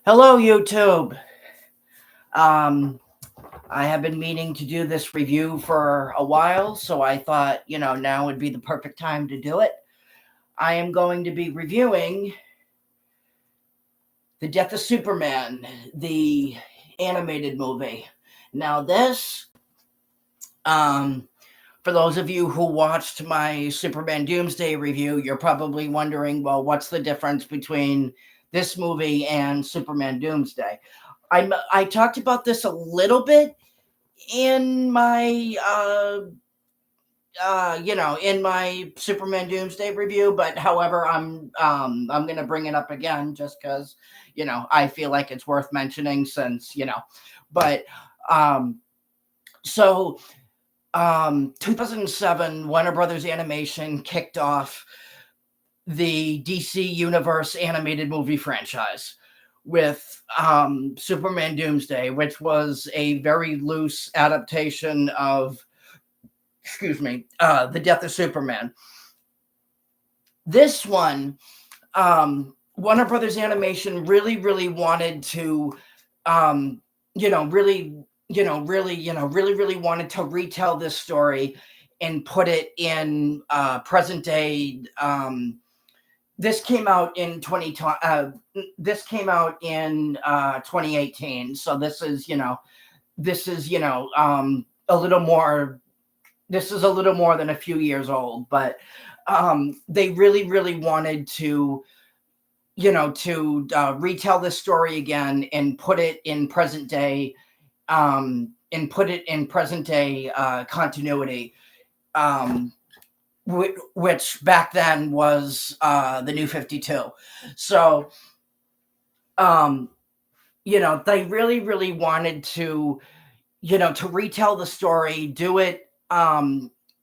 Hello, YouTube. Um, I have been meaning to do this review for a while, so I thought, now would be the perfect time to do it. I am going to be reviewing The Death of Superman, the animated movie. Now, um, for those of you who watched my Superman Doomsday review, you're probably wondering, well, what's the difference between this movie and Superman Doomsday? I talked about this a little bit in my in my Superman Doomsday review, but however, I'm gonna bring it up again just because I feel like it's worth mentioning since but um so 2007 Warner Brothers Animation kicked off the DC Universe animated movie franchise with Superman Doomsday, which was a very loose adaptation of, The Death of Superman. This one, Warner Brothers Animation really wanted to, really wanted to retell this story and put it in present day. This came out in 2020. This came out in 2018. So this is a little more. This is a little more than a few years old, but they really wanted to retell this story again and put it in present day, continuity. Which back then was the New 52. So, they really wanted to, to retell the story, do it, a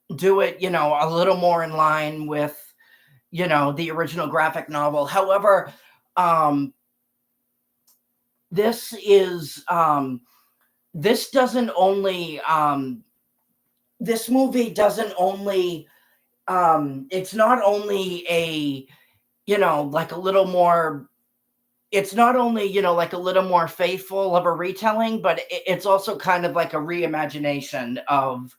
little more in line with, the original graphic novel. However, this is, this doesn't only, this movie doesn't only, it's not only a like a little more, it's not only like a little more faithful of a retelling, but it's also kind of like a reimagination of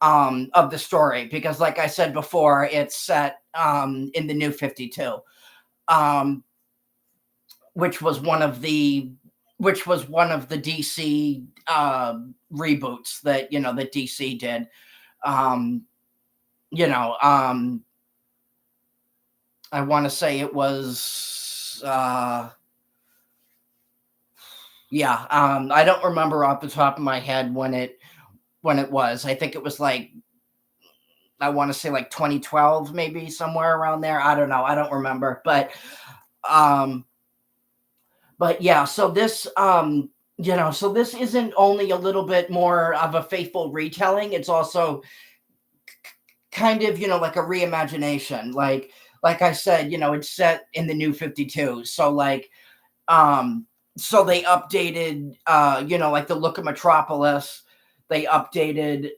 the story, because like I said before, it's set in the New 52, which was one of the DC reboots that that DC did. I want to say it was, I don't remember off the top of my head when it was. I think it was like, I want to say like 2012, maybe somewhere around there. I don't know. I don't remember, but yeah, so this, so this isn't only a little bit more of a faithful retelling. It's also kind of, like a reimagination. Like I said, it's set in the New 52. So like, so they updated, like the look of Metropolis. They updated,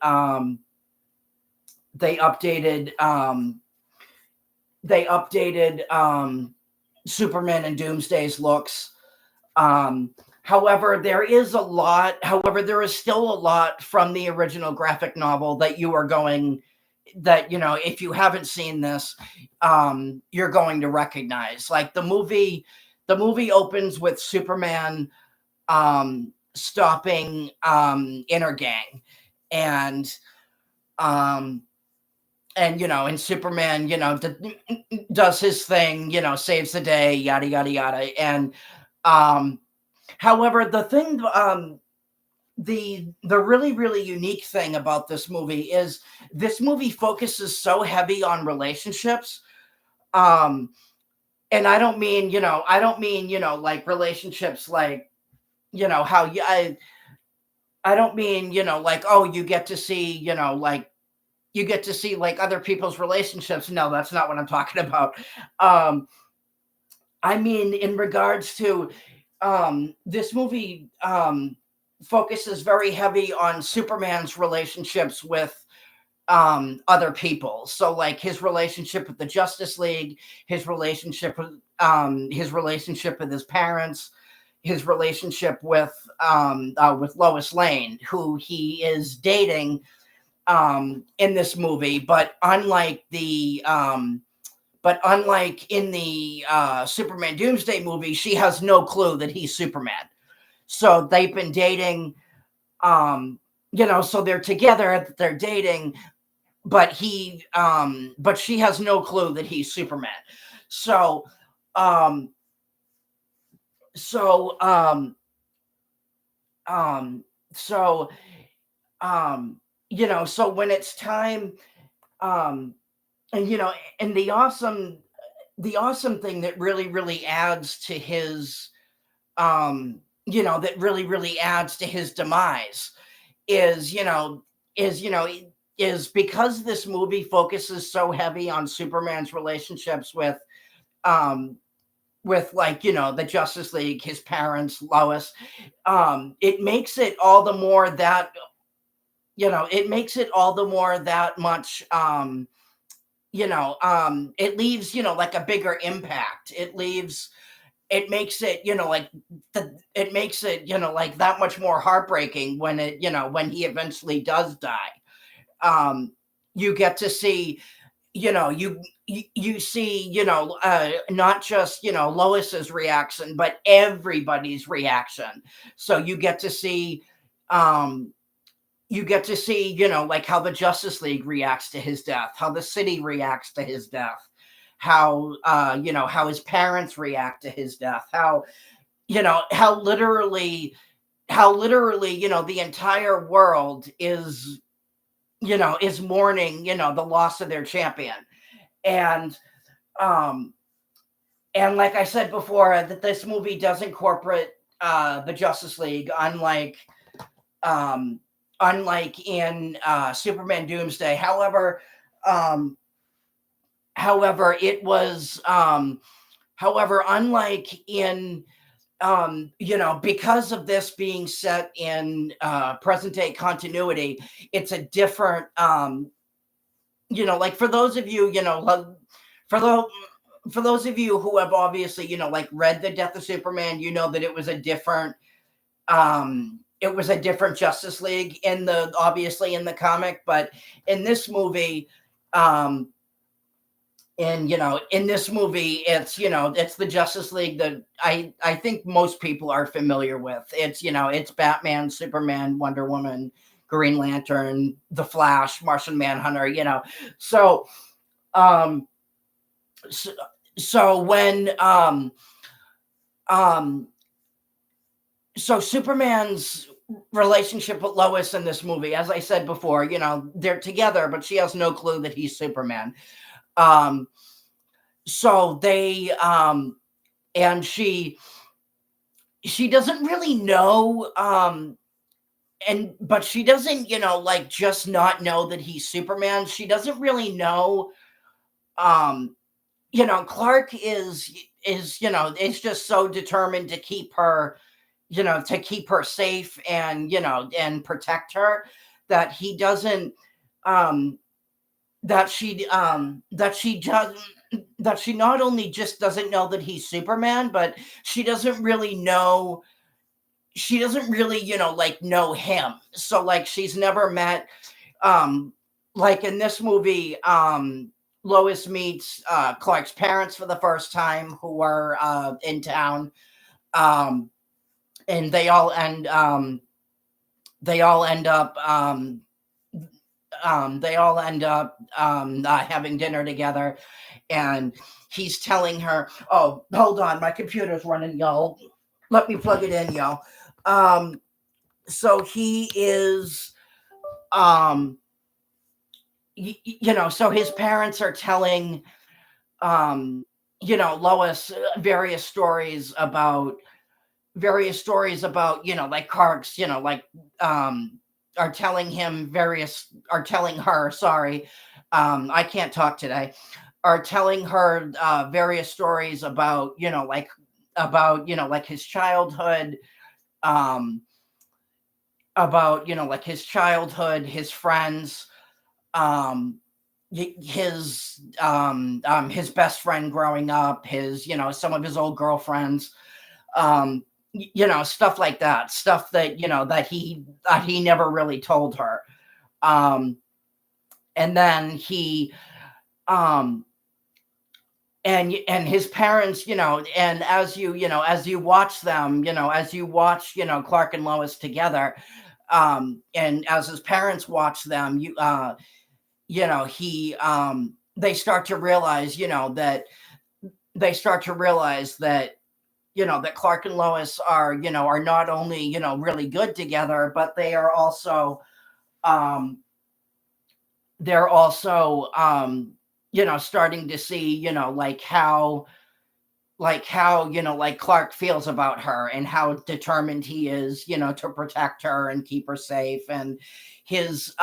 Superman and Doomsday's looks. However, there is still a lot from the original graphic novel that if you haven't seen this, you're going to recognize. Like the movie opens with Superman stopping Intergang, and and Superman does his thing, saves the day, yada yada yada. And however, the thing, the really unique thing about this movie is this movie focuses so heavy on relationships. And I don't mean, like relationships, like, how I don't mean, like, oh, you get to see, like other people's relationships. No, that's not what I'm talking about. I mean, in regards to, this movie, focuses very heavy on Superman's relationships with other people. So like his relationship with the Justice League, his relationship with his parents, relationship with Lois Lane, who he is dating in this movie, but unlike in the Superman Doomsday movie, she has no clue that he's Superman. So they've been dating, so they're together, they're dating, but she has no clue that he's Superman. So, so when it's time, and and the awesome thing that really adds to his demise is because this movie focuses so heavy on Superman's relationships with the Justice League, his parents, Lois. It makes it all the more that much it leaves like a bigger impact. It makes it like that much more heartbreaking when he eventually does die. You get to see you see not just Lois's reaction, but everybody's reaction. So you get to see like how the Justice League reacts to his death, how the city reacts to his death, how his parents react to his death, how literally the entire world is mourning the loss of their champion. And like I said before, that this movie does incorporate the Justice League, unlike in Superman Doomsday. However, it was unlike in because of this being set in present day continuity, it's a different like for those of you for those of you who have obviously like read The Death of Superman, that it was a different Justice League in the comic, but in this movie, in this movie, it's the Justice League that I think most people are familiar with. It's Batman, Superman, Wonder Woman, Green Lantern, The Flash, Martian Manhunter. So when so Superman's relationship with Lois in this movie, as I said before, they're together, but she has no clue that he's Superman. So they and she doesn't really know, but she doesn't like just not know that he's Superman. She doesn't really know. Clark is just so determined to keep her safe and and protect her, that he doesn't that she not only just doesn't know that he's Superman, but she doesn't really know like know him. So like she's never met like in this movie, Lois meets Clark's parents for the first time, who are in town, and they all end up having dinner together, and he's telling her, oh, hold on, my computer's running, y'all. Let me plug it in, y'all. So he is, so his parents are telling, Lois various stories about, like Clark's, are telling her, sorry, I can't talk today, are telling her various stories about, like his childhood, his friends, his best friend growing up, his, some of his old girlfriends, stuff like that, stuff that, that he never really told her. And then he, and his parents, and as you watch them, as you watch, Clark and Lois together, and as his parents watch them, they start to realize, that that Clark and Lois are not only, really good together, but they are also, starting to see, like Clark feels about her and how determined he is, to protect her and keep her safe. And his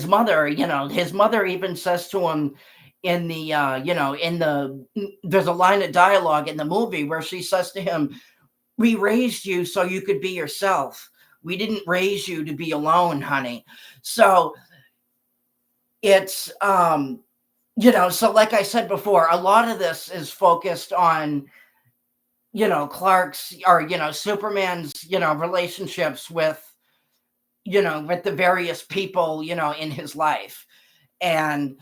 mother, his mother even says to him in the, there's a line of dialogue in the movie where she says to him, "We raised you so you could be yourself. We didn't raise you to be alone, honey." So it's, so like I said before, a lot of this is focused on, Clark's, or, Superman's, relationships with, with the various people, in his life. And,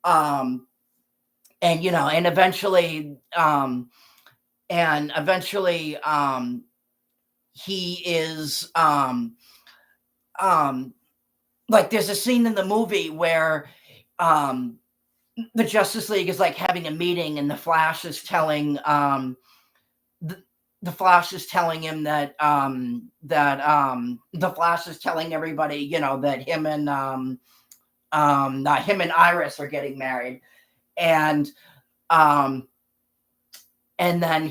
and eventually, he is, like there's a scene in the movie where, the Justice League is like having a meeting, and the Flash is telling, the Flash is telling him that, the Flash is telling everybody, that him and Iris are getting married. And, and then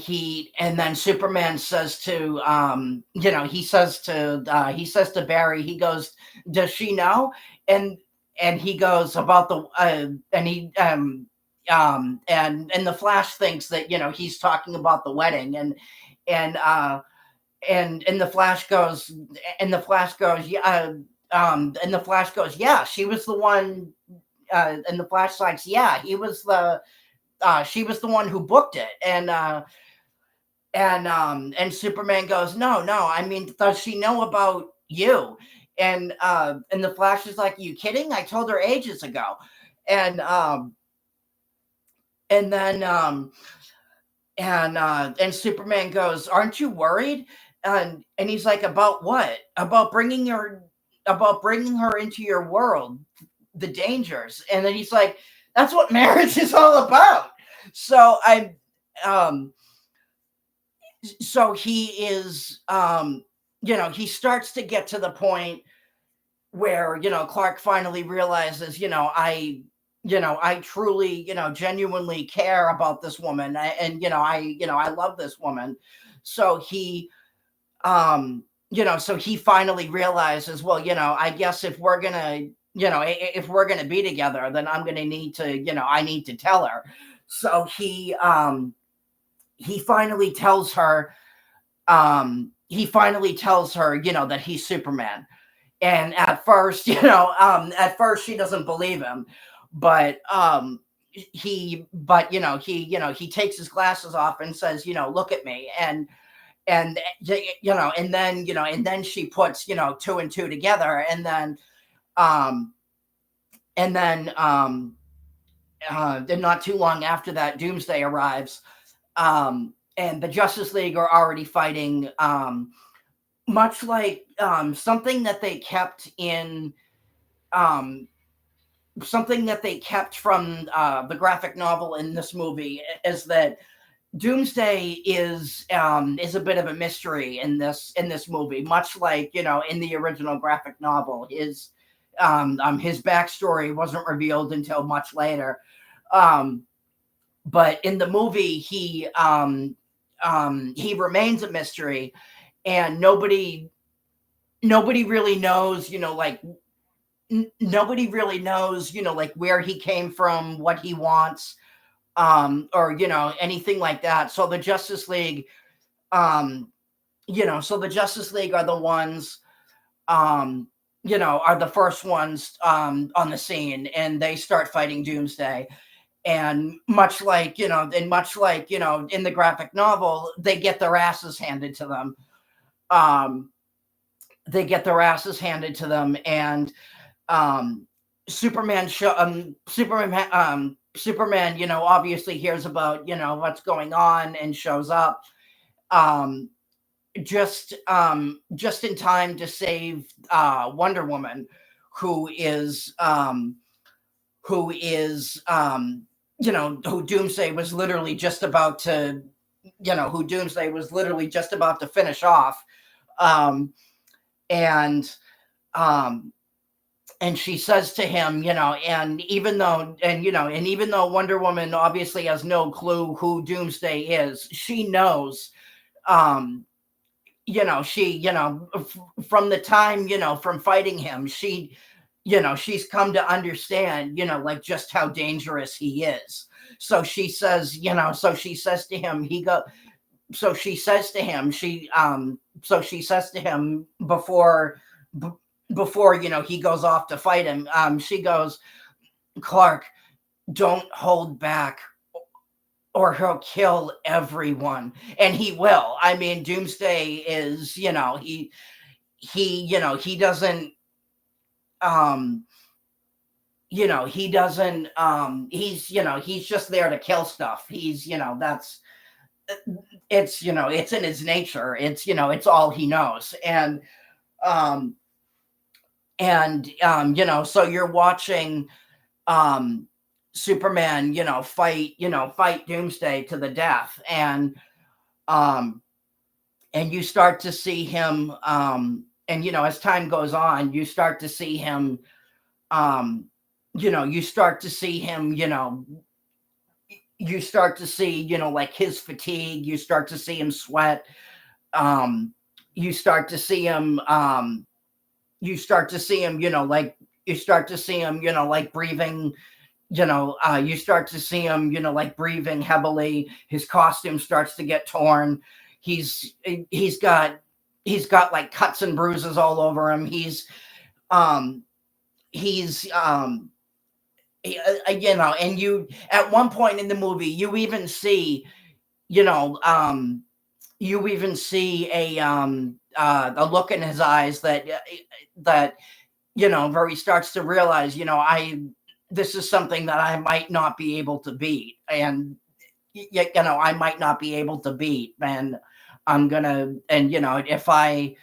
Superman says to, he says to Barry, he goes, "Does she know?" And he goes about the, and the Flash thinks that, he's talking about the wedding. And the Flash goes, yeah, and the Flash goes, "Yeah, she was the one," and the Flash likes, "Yeah, she was the one who booked it." And Superman goes, "No, I mean, does she know about you?" And the Flash is like, "Are you kidding? I told her ages ago." And Superman goes, "Aren't you worried?" And he's like, "About what? About bringing her into your world, the dangers." And then he's like, "That's what marriage is all about." So so he is, he starts to get to the point where, Clark finally realizes, I truly, genuinely care about this woman. And, I love this woman. So he, so he finally realizes, well, I guess if we're going to, if we're going to be together, then I'm going to need to, I need to tell her. So he finally tells her, that he's Superman. And at first, she doesn't believe him, but he takes his glasses off and says, "Look at me." And then she puts, two and two together. And then not too long after that, Doomsday arrives. And the Justice League are already fighting, much like, something that they kept in, something that they kept from, the graphic novel in this movie, is that Doomsday is a bit of a mystery in this movie, much like, in the original graphic novel. His backstory wasn't revealed until much later. But in the movie, he remains a mystery, and nobody really knows, nobody really knows, like where he came from, what he wants, or, anything like that. So the Justice League, are the ones, are the first ones, on the scene, and they start fighting Doomsday. And much like, in the graphic novel, they get their asses handed to them. They get their asses handed to them, and Superman obviously hears about, what's going on, and shows up um, just in time to save Wonder Woman, who is who is who Doomsday was literally just about to finish off. And and she says to him, and even though Wonder Woman obviously has no clue who Doomsday is, she knows, from the time, from fighting him, she's come to understand, like, just how dangerous he is. So she says, to him, she says to him before he goes off to fight him, she goes, Clark, don't hold back, or he'll kill everyone. And he will. I mean, Doomsday is, he doesn't, he's just there to kill stuff. He's, it's in his nature. It's all he knows. So you're watching Superman, fight Doomsday to the death. And you start to see him, as time goes on, you start to see him, like, his fatigue. You start to see him sweat. You start to see him, like, breathing, you start to see him, like, breathing heavily. His costume starts to get torn. He's got like cuts and bruises all over him. And you, at one point in the movie, you even see a look in his eyes that where he starts to realize, this is something that I might not be able to beat. And I might not be able to beat, and I'm gonna, and if I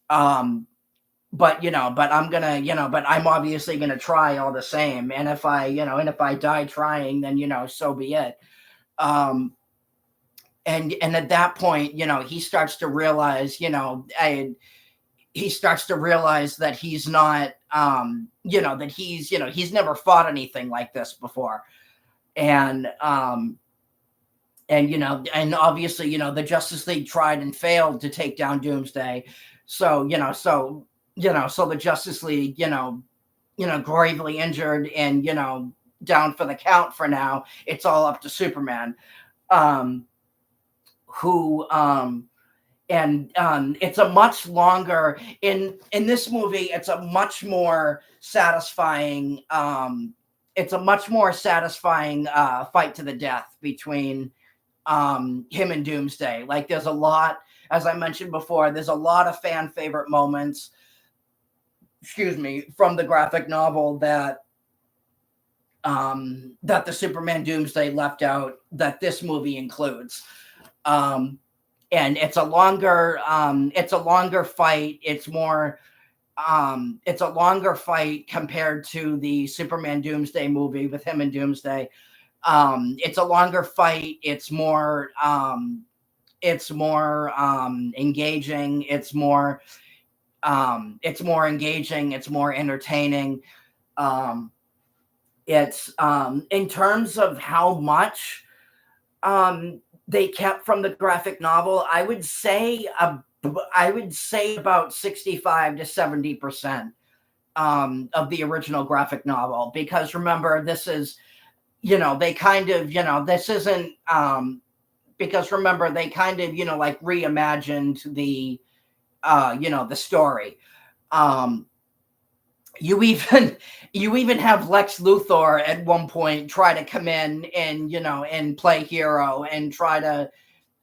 but I'm obviously gonna try all the same. And if I die trying, then so be it. And at that point, he starts to realize, that he's not, that he's never fought anything like this before. And obviously, the Justice League tried and failed to take down Doomsday. So the Justice League, gravely injured and, down for the count for now. It's all up to Superman, who, it's a much longer, in this movie, it's a much more satisfying, fight to the death between him and Doomsday. Like, there's a lot, as I mentioned before, there's a lot of fan favorite moments, from the graphic novel that the Superman Doomsday left out, that this movie includes. And it's a longer fight. It's a longer fight compared to the Superman Doomsday movie with him and Doomsday. It's a longer fight. It's more engaging. It's more engaging. It's more entertaining. It's in terms of how much they kept from the graphic novel, I would say about 65 to 70% of the original graphic novel. Because remember, this is, they kind of, this isn't, because remember, they kind of, like, reimagined the, the story. you even have Lex Luthor at one point try to come in and and play hero and try to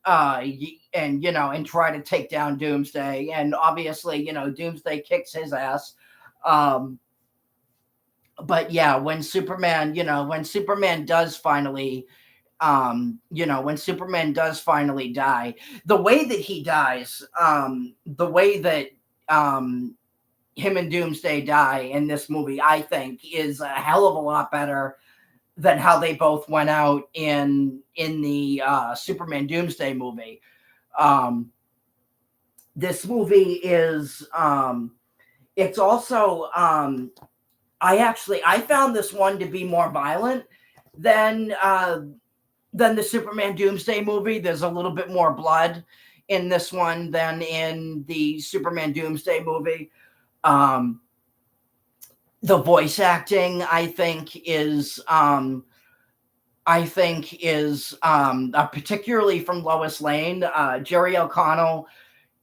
and try to take down Doomsday, and obviously Doomsday kicks his ass. um but yeah, when Superman does finally when Superman does finally die, the way that he dies, the way that him and Doomsday die in this movie, I think, is a hell of a lot better than how they both went out in the Superman Doomsday movie. Um, this movie is it's also I found this one to be more violent than the Superman Doomsday movie. There's a little bit more blood in this one than in the Superman Doomsday movie. The voice acting, I think, is particularly from Lois Lane. Jerry O'Connell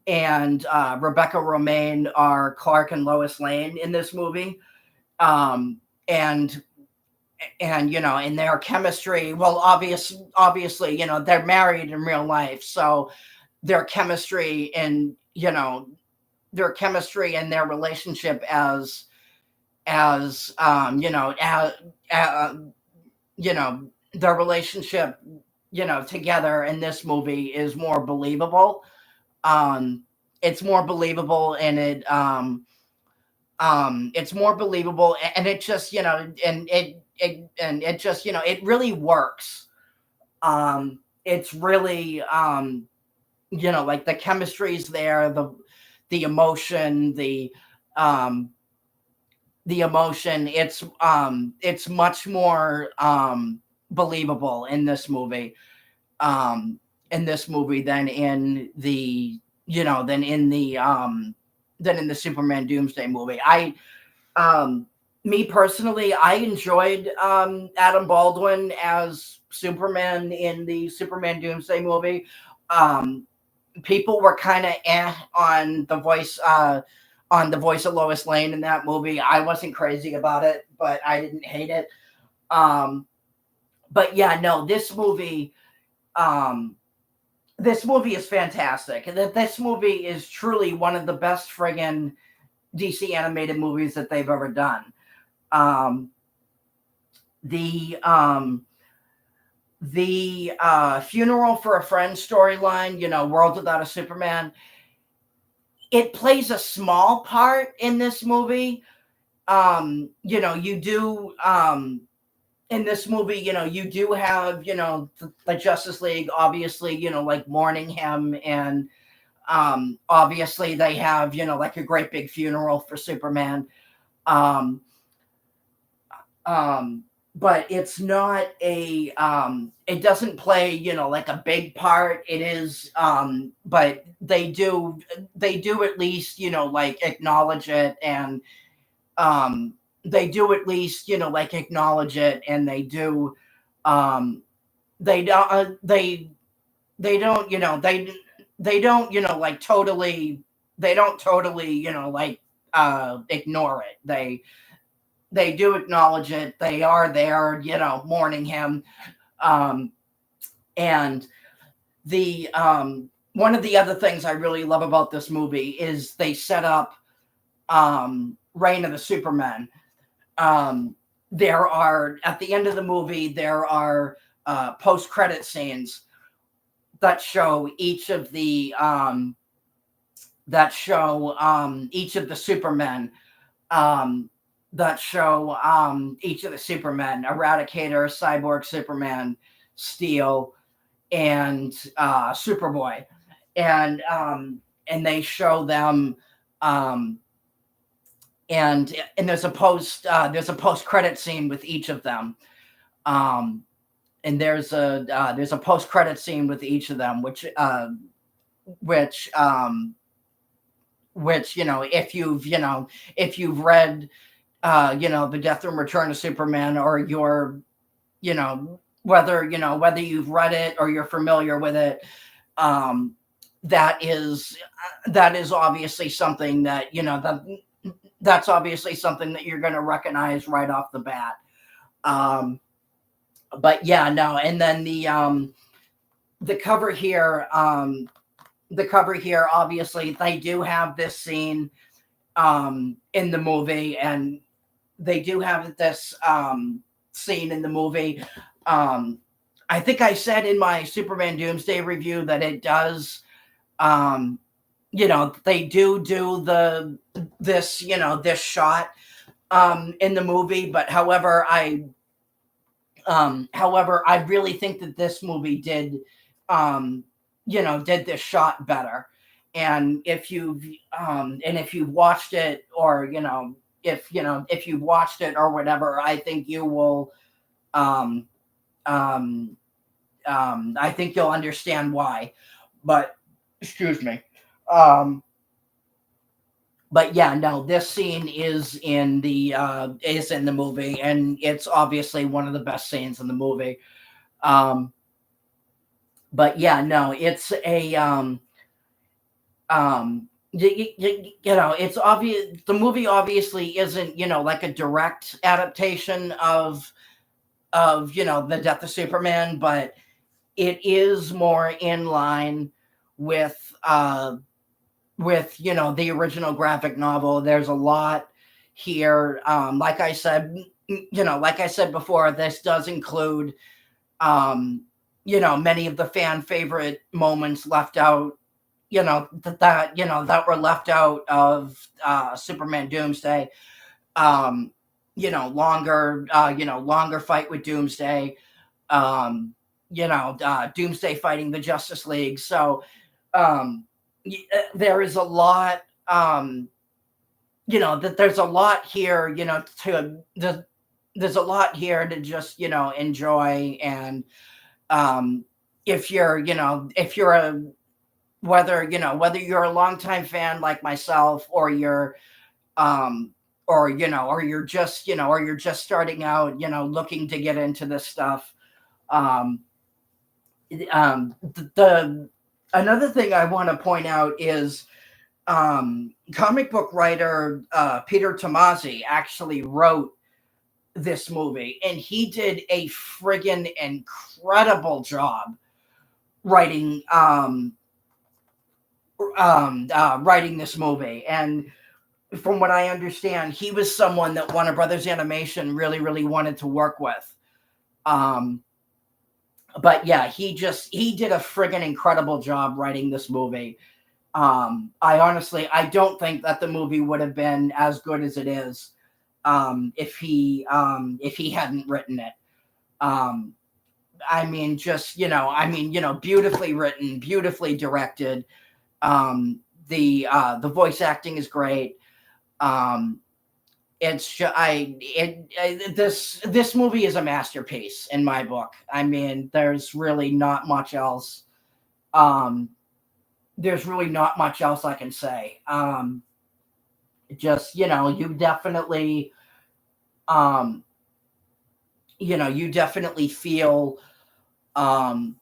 and Rebecca Romijn are Clark and Lois Lane in this movie. And in their chemistry, well, obviously, they're married in real life, so their chemistry and their relationship as their relationship together in this movie is more believable. It's more believable, and it's more believable, and it just it really works. It's really like the chemistry's there, the emotion, the emotion. It's much more believable in this movie than in the than in the Superman Doomsday movie. Me personally, I enjoyed Adam Baldwin as Superman in the Superman Doomsday movie. People were kind of on the voice of Lois Lane in that movie. I wasn't crazy about it, but I didn't hate it. But yeah, no, this movie is fantastic. And this movie is truly one of the best friggin' DC animated movies that they've ever done. The Funeral for a Friend storyline, World Without a Superman, it plays a small part in this movie. You do in this movie, you do have, the Justice League, obviously, like mourning him, and obviously they have, like a great big funeral for Superman. But it's not it doesn't play, like a big part. It is, but they do at least, like acknowledge it, and they do at least, like acknowledge it, and they do, they don't, they don't, they don't, like totally, they don't totally, like, ignore it. They do acknowledge it. They are there, mourning him. And the, one of the other things I really love about this movie is they set up, Reign of the Supermen. There are, at the end of the movie, there are post-credit scenes that show each of the each of the Supermen, that show each of the Supermen: Eradicator, Cyborg, Superman, Steel, and Superboy, and they show them, and there's a post credit scene with each of them, and there's a post credit scene with each of them, which if you've read the Death and Return of Superman, or you're, whether you've read it or you're familiar with it, that is obviously something that that's obviously something that you're going to recognize right off the bat. But yeah, no, and then the cover here, obviously they do have this scene in the movie, and they do have this scene in the movie. I think I said in my Superman Doomsday review that it does, they do this shot in the movie, but however, I really think that this movie did this shot better. And if you've watched it, or if you've watched it or whatever, I think you will I think you'll understand why. But excuse me. But yeah, no, this scene is in the movie, and it's obviously one of the best scenes in the movie. But yeah, no, it's a it's obvious the movie obviously isn't like a direct adaptation of the death of Superman, but it is more in line with the original graphic novel. There's a lot here. Like I said before, this does include many of the fan favorite moments left out, that were left out of Superman Doomsday. Longer fight with Doomsday. Doomsday fighting the Justice League. So there is a lot, that there's a lot here, there's a lot here to just, enjoy. And if you're whether you're a longtime fan like myself, or you're you're just starting out, looking to get into this stuff. Another thing I want to point out is comic book writer Peter Tomasi actually wrote this movie, and he did a friggin' incredible job writing this movie. And from what I understand, he was someone that Warner Brothers Animation really, really wanted to work with. But yeah, he did a friggin' incredible job writing this movie. I don't think that the movie would have been as good as it is if he hadn't written it. Beautifully written, beautifully directed. The voice acting is great. It's just, this movie is a masterpiece in my book. There's really not much else. There's really not much else I can say. Just, you definitely, you definitely feel, the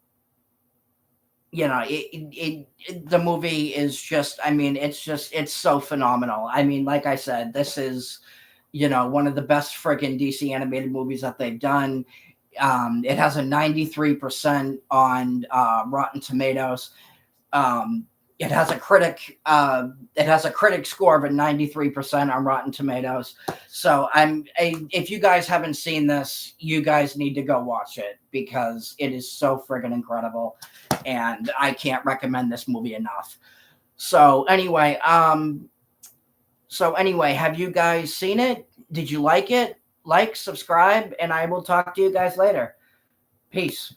movie is just, it's so phenomenal. Like I said, this is, one of the best friggin' DC animated movies that they've done. It has a 93% on Rotten Tomatoes. It has a critic score of a 93% on Rotten Tomatoes. So if you guys haven't seen this, you guys need to go watch it, because it is so friggin' incredible, and I can't recommend this movie enough. So anyway, have you guys seen it? Did you like it? Like, subscribe, and I will talk to you guys later. Peace.